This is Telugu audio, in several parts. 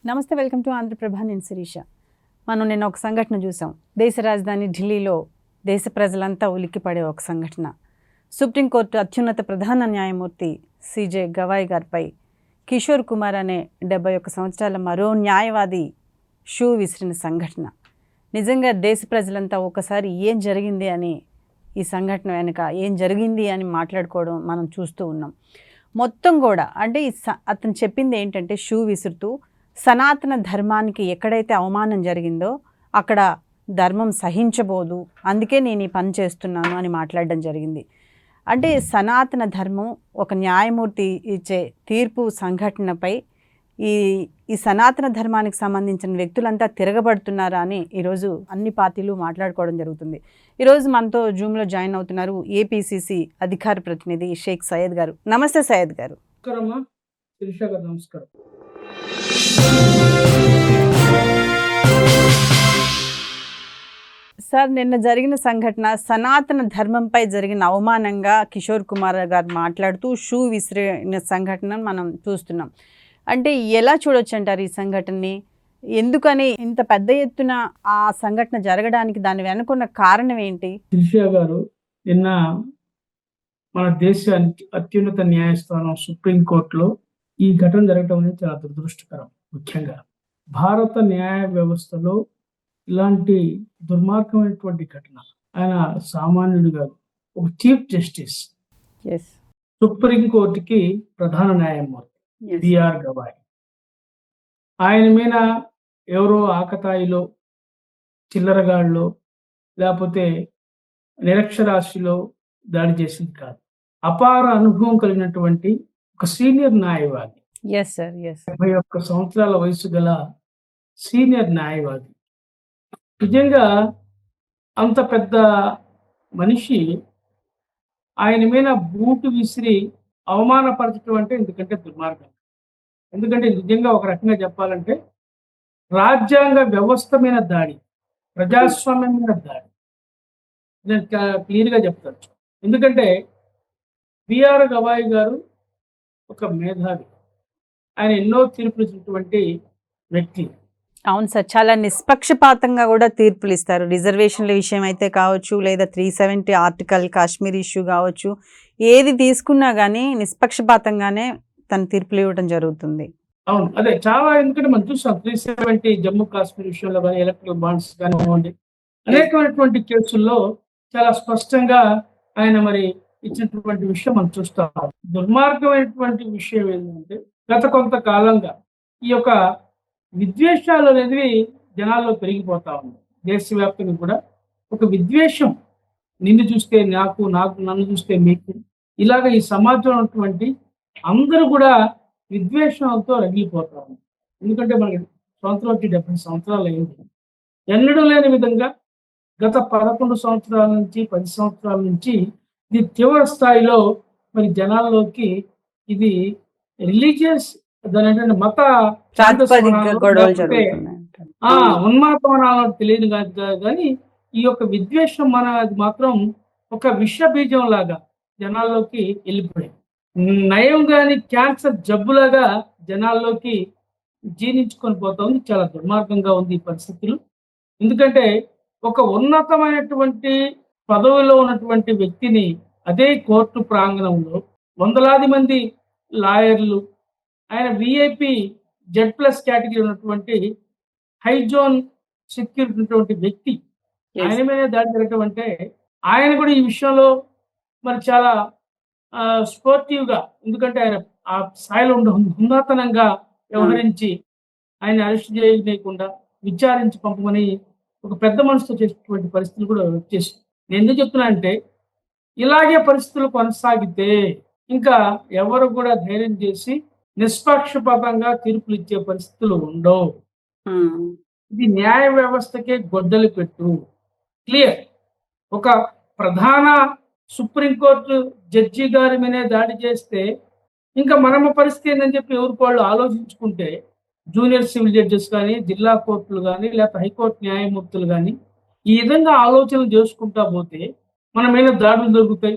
నమస్తే, వెల్కమ్ టు ఆంధ్రప్రభ. నేను శిరీష. మనం నిన్న ఒక సంఘటన చూసాం. దేశ రాజధాని ఢిల్లీలో దేశ ప్రజలంతా ఉలిక్కిపడే ఒక సంఘటన. సుప్రీంకోర్టు అత్యున్నత ప్రధాన న్యాయమూర్తి సిజే గవాయ్ గారిపై కిషోర్ కుమార్ అనే 71 సంవత్సరాల మరో న్యాయవాది షూ విసిరిన సంఘటన. నిజంగా దేశ ప్రజలంతా ఒకసారి ఏం జరిగింది అని, ఈ సంఘటన వెనుక ఏం జరిగింది అని మాట్లాడుకోవడం మనం చూస్తూ ఉన్నాం. మొత్తం కూడా అంటే అతను చెప్పింది ఏంటంటే, షూ విసురుతూ సనాతన ధర్మానికి ఎక్కడైతే అవమానం జరిగిందో అక్కడ ధర్మం సహించబోదు, అందుకే నేను ఈ పని చేస్తున్నాను అని మాట్లాడడం జరిగింది. అంటే సనాతన ధర్మం ఒక న్యాయమూర్తి ఇచ్చే తీర్పు సంఘటనపై ఈ సనాతన ధర్మానికి సంబంధించిన వ్యక్తులంతా తిరగబడుతున్నారా అని ఈరోజు అన్ని పార్టీలు మాట్లాడుకోవడం జరుగుతుంది. ఈరోజు మనతో జూమ్లో జాయిన్ అవుతున్నారు ఏపీసీసీ అధికార ప్రతినిధి షేక్ సయ్యద్ గారు. నమస్తే సయ్యద్ గారు. నమస్కారం. సార్, నిన్న జరిగిన సంఘటన సనాతన ధర్మంపై జరిగిన అవమానంగా కిషోర్ కుమార్ గారు మాట్లాడుతూ షూ విసిరిన సంఘటన మనం చూస్తున్నాం. అంటే ఎలా చూడొచ్చు అంటారు ఈ సంఘటనని? ఎందుకని ఇంత పెద్ద ఎత్తున ఆ సంఘటన జరగడానికి దాని వెనుకున్న కారణం ఏంటి? శిరీష గారు, నిన్న మన దేశ అత్యున్నత న్యాయస్థానం సుప్రీంకోర్టులో ఈ ఘటన జరగడం అనేది చాలా దురదృష్టకరం. ముఖ్యంగా భారత న్యాయ వ్యవస్థలో ఇలాంటి దుర్మార్గమైనటువంటి ఘటన. ఆయన సామాన్యుడు కాదు, ఒక చీఫ్ జస్టిస్, సుప్రీంకోర్టుకి ప్రధాన న్యాయమూర్తి బిఆర్ గవాయ్. ఆయన మీద ఎవరో ఆకతాయిలో, చిల్లరగాళ్ళలో, లేకపోతే నిరక్షరాస్యులో దాడి చేసింది కాదు. అపార అనుభవం కలిగినటువంటి ఒక సీనియర్ న్యాయవాది, 71 సంవత్సరాల వయసు గల సీనియర్ న్యాయవాది. నిజంగా అంత పెద్ద మనిషి ఆయన మీద బూటు విసిరి అవమానపరచడం అంటే ఎందుకంటే దుర్మార్గం. ఎందుకంటే నిజంగా ఒక రకంగా చెప్పాలంటే రాజ్యాంగ వ్యవస్థ మీద దాడి, ప్రజాస్వామ్యం మీద దాడి. నేను క్లియర్గా చెప్తాను. ఎందుకంటే బిఆర్ గవాయ్ గారు ఒక మేధావి, ఆయన ఎన్నో తీర్పులు ఇచ్చినటువంటి వ్యక్తి. అవును సార్, చాలా నిష్పక్షపాతంగా కూడా తీర్పులు ఇస్తారు. రిజర్వేషన్ల విషయం అయితే కావచ్చు, లేదా 370 ఆర్టికల్ కాశ్మీర్ ఇష్యూ కావచ్చు, ఏది తీసుకున్నా కానీ నిష్పక్షపాతంగానే తన తీర్పులు ఇవ్వడం జరుగుతుంది. అవును, అదే చాలా. ఎందుకంటే మనం చూసాం 370 జమ్మూ కాశ్మీర్ విషయంలో కానీ, ఎలక్ట్రల్ బాండ్స్ కానివ్వండి, అనేకమైనటువంటి కేసుల్లో చాలా స్పష్టంగా ఆయన మరి ఇచ్చినటువంటి విషయం మనం చూస్తాం. దుర్మార్గమైనటువంటి విషయం ఏంటంటే గత కొంతకాలంగా ఈ యొక్క విద్వేషాలు అనేవి జనాల్లో పెరిగిపోతా ఉంది. దేశవ్యాప్తంగా కూడా ఒక విద్వేషం, నిన్ను చూస్తే నాకు, నన్ను చూస్తే మీకు, ఇలాగ ఈ సమాజంలో ఉన్నటువంటి అందరూ కూడా విద్వేషంతో రగిలిపోతా ఉంది. ఎందుకంటే మనకి స్వాతంత్రం వచ్చి 70 సంవత్సరాలు అయింది. ఎన్నడూ లేని విధంగా గత 11 సంవత్సరాల నుంచి 10 సంవత్సరాల నుంచి ఇది తీవ్ర స్థాయిలో మరి జనాల్లోకి ఇది రిలీజియస్, దాని మత ఉన్మాదమనాలు తెలియదు కాదు. కానీ ఈ యొక్క విద్వేషం అది మాత్రం ఒక విష బీజం లాగా జనాల్లోకి వెళ్ళిపోయింది. నయం గాని క్యాన్సర్ జబ్బులాగా జనాల్లోకి జీర్ణించుకొని పోతా ఉంది. చాలా దుర్మార్గంగా ఉంది ఈ పరిస్థితులు. ఎందుకంటే ఒక ఉన్నతమైనటువంటి పదవిలో ఉన్నటువంటి వ్యక్తిని అదే కోర్టు ప్రాంగణంలో వందలాది మంది లాయర్లు, ఆయన విఐపి Z+ కేటగిరీ ఉన్నటువంటి హైజోన్ సెక్యూరిటీ ఉన్నటువంటి వ్యక్తి, ఆయన మీద దాడి జరగటం అంటే ఆయన కూడా ఈ విషయంలో మరి చాలా స్పోర్టివ్గా, ఎందుకంటే ఆయన ఆ స్థాయిలో హుందాతనంగా వ్యవహరించి ఆయన అరెస్ట్ చేయకుండా విచారించి పంపమని ఒక పెద్ద మనసుతో చేసినటువంటి పరిస్థితులు కూడా వచ్చేసింది. నేను ఎందుకు చెప్తున్నా అంటే ఇలాగే పరిస్థితులు కొనసాగితే ఇంకా ఎవరు కూడా ధైర్యం చేసి నిష్పక్షపాతంగా తీర్పులు ఇచ్చే పరిస్థితులు ఉండవు. ఇది న్యాయ వ్యవస్థకే గొడ్డలి పెట్టు. క్లియర్. ఒక ప్రధాన సుప్రీంకోర్టు జడ్జి గారి మీదే దాడి చేస్తే ఇంకా మనమ పరిస్థితి ఏంటని చెప్పి ఎవరికి వాళ్ళు ఆలోచించుకుంటే, జూనియర్ సివిల్ జడ్జెస్ కానీ, జిల్లా కోర్టులు కానీ, లేకపోతే హైకోర్టు న్యాయమూర్తులు కానీ ఈ విధంగా ఆలోచనలు చేసుకుంటా పోతే మన మీద దాడులు జరుగుతాయి,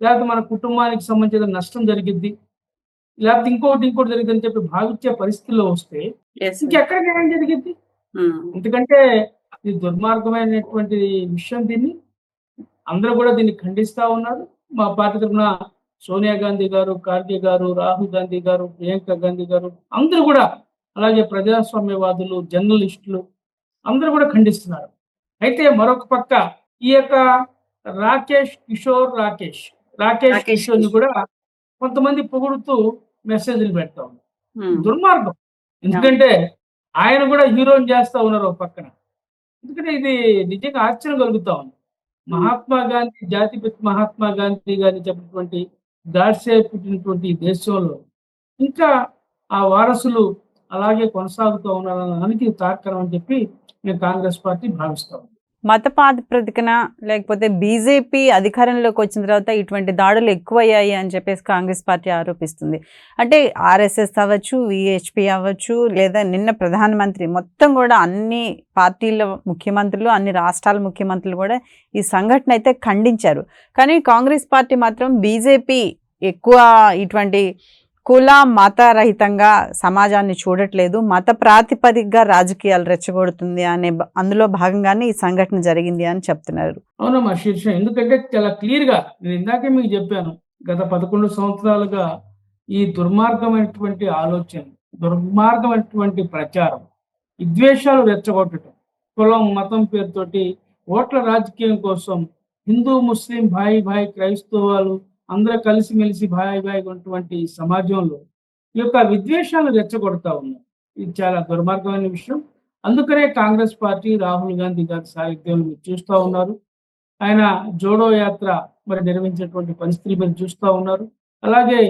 లేకపోతే మన కుటుంబానికి సంబంధించిన నష్టం జరిగిద్ది. లేకపోతే ఇంకోటి జరిగిందని చెప్పి భావించే పరిస్థితుల్లో వస్తే ఇంకెక్కడ న్యాయం జరిగింది? ఎందుకంటే ఇది దుర్మార్గమైనటువంటి విషయం. దీన్ని అందరూ కూడా దీన్ని ఖండిస్తా ఉన్నారు. మా పార్టీ తరఫున సోనియా గాంధీ గారు, ఖార్గే గారు, రాహుల్ గాంధీ గారు, ప్రియాంక గాంధీ గారు అందరూ కూడా, అలాగే ప్రజాస్వామ్యవాదులు, జర్నలిస్టులు అందరూ కూడా ఖండిస్తున్నారు. అయితే మరొక పక్క ఈ యొక్క రాకేష్ కిషోర్ని కూడా కొంతమంది పొగుడుతూ మెసేజ్‌లు పెడతా ఉన్నారు. దుర్మార్గం. ఎందుకంటే ఆయన కూడా హీరోని చేస్తా ఉన్నారు ఒక పక్కన. ఎందుకంటే ఇది నిజంగా ఆశ్చర్యం కలుగుతా ఉంది. మహాత్మా గాంధీ, జాతిపిత మహాత్మా గాంధీ గారిని చెప్పినటువంటి గాడ్సే పుట్టినటువంటి ఈ దేశంలో ఇంకా ఆ వారసులు అలాగే కొనసాగుతూ ఉన్నారనడానికి తార్కాణం అని చెప్పి మేము కాంగ్రెస్ పార్టీ భావిస్తాం. మత ప్రాతిపదికన లేకపోతే బీజేపీ అధికారంలోకి వచ్చిన తర్వాత ఇటువంటి దాడులు ఎక్కువయ్యాయి అని చెప్పేసి కాంగ్రెస్ పార్టీ ఆరోపిస్తుంది. అంటే ఆర్ఎస్ఎస్ అవ్వచ్చు, విహెచ్పి అవ్వచ్చు, లేదా నిన్న ప్రధానమంత్రి మొత్తం కూడా అన్ని పార్టీల ముఖ్యమంత్రులు, అన్ని రాష్ట్రాల ముఖ్యమంత్రులు కూడా ఈ సంఘటన అయితే ఖండించారు. కానీ కాంగ్రెస్ పార్టీ మాత్రం బీజేపీ ఎక్కువ ఇటువంటి కుల మత రహితంగా సమాజాన్ని చూడట్లేదు, మత ప్రాతిపదికగా రాజకీయాలు రెచ్చగొడుతుంది అనే అందులో భాగంగానే ఈ సంఘటన జరిగింది అని చెప్తున్నారు. అవునమ్మా శీర్ష, ఎందుకంటే చాలా క్లియర్ గా నేను ఇందాకే మీకు చెప్పాను, గత 11 సంవత్సరాలుగా ఈ దుర్మార్గమైనటువంటి ఆలోచన, దుర్మార్గమైనటువంటి ప్రచారం, విద్వేషాలు రెచ్చగొట్టడం, కులం మతం పేరుతోటి ఓట్ల రాజకీయం కోసం హిందూ ముస్లిం భాయి క్రైస్తవాలు అందరూ కలిసిమెలిసి భాయిగా ఉన్నటువంటి సమాజంలో ఈ యొక్క విద్వేషాలు రెచ్చగొడతా ఉన్నారు. ఇది చాలా దుర్మార్గమైన విషయం. అందుకనే కాంగ్రెస్ పార్టీ రాహుల్ గాంధీ గారి సాహిత్యం మీరు చూస్తూ ఉన్నారు. ఆయన జోడో యాత్ర మరి నిర్వహించినటువంటి పరిస్థితులు మీరు చూస్తూ ఉన్నారు. అలాగే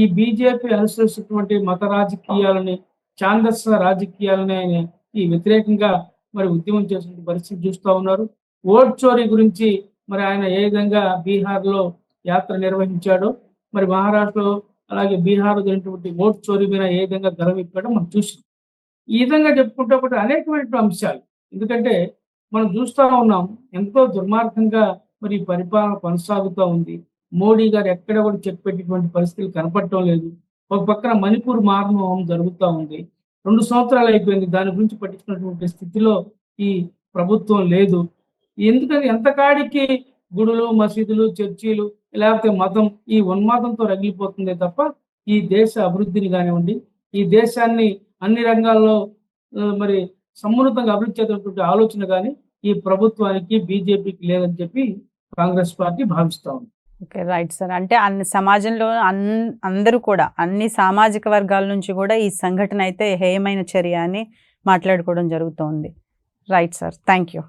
ఈ బీజేపీ అనుసరిస్తున్నటువంటి మత రాజకీయాలని, ఛాందస రాజకీయాలని ఆయన ఈ వ్యతిరేకంగా మరి ఉద్యమం చేసిన పరిస్థితి చూస్తూ ఉన్నారు. ఓట్ చోరీ గురించి మరి ఆయన ఏ విధంగా బీహార్లో యాత్ర నిర్వహించాడు, మరి మహారాష్ట్రలో అలాగే బీహార్ జరిగినటువంటి ఓట్ చోరీ మీద ఏ విధంగా గర్విప్పాడో మనం చూసాం. ఈ విధంగా చెప్పుకుంటే కూడా అనేకమైన అంశాలు, ఎందుకంటే మనం చూస్తూ ఉన్నాం ఎంతో దుర్మార్గంగా మరి పరిపాలన కొనసాగుతూ ఉంది. మోడీ గారు ఎక్కడ కూడా చెక్ పెట్టేటువంటి పరిస్థితులు కనపడటం లేదు. ఒక పక్కన మణిపూర్ మారణం జరుగుతూ ఉంది. 2 సంవత్సరాలు అయిపోయింది, దాని గురించి పట్టించుకున్నటువంటి స్థితిలో ఈ ప్రభుత్వం లేదు. ఎందుకని ఎంతకాడికి గుడులు, మసీదులు, చర్చీలు లేకపోతే మతం ఈ ఉన్మాదంతో రగిలిపోతుందే తప్ప ఈ దేశ అభివృద్ధిని కానివ్వండి, ఈ దేశాన్ని అన్ని రంగాల్లో మరి సమున్నతంగా అభివృద్ధి చేసేటువంటి ఆలోచన కానీ ఈ ప్రభుత్వానికి బీజేపీకి లేదని చెప్పి కాంగ్రెస్ పార్టీ భావిస్తా ఉంది. Okay, right sir. అంటే అన్ని సమాజంలో అందరూ కూడా అన్ని సామాజిక వర్గాల నుంచి కూడా ఈ సంఘటన అయితే హేయమైన చర్య అని మాట్లాడుకోవడం జరుగుతోంది. Right sir, thank you.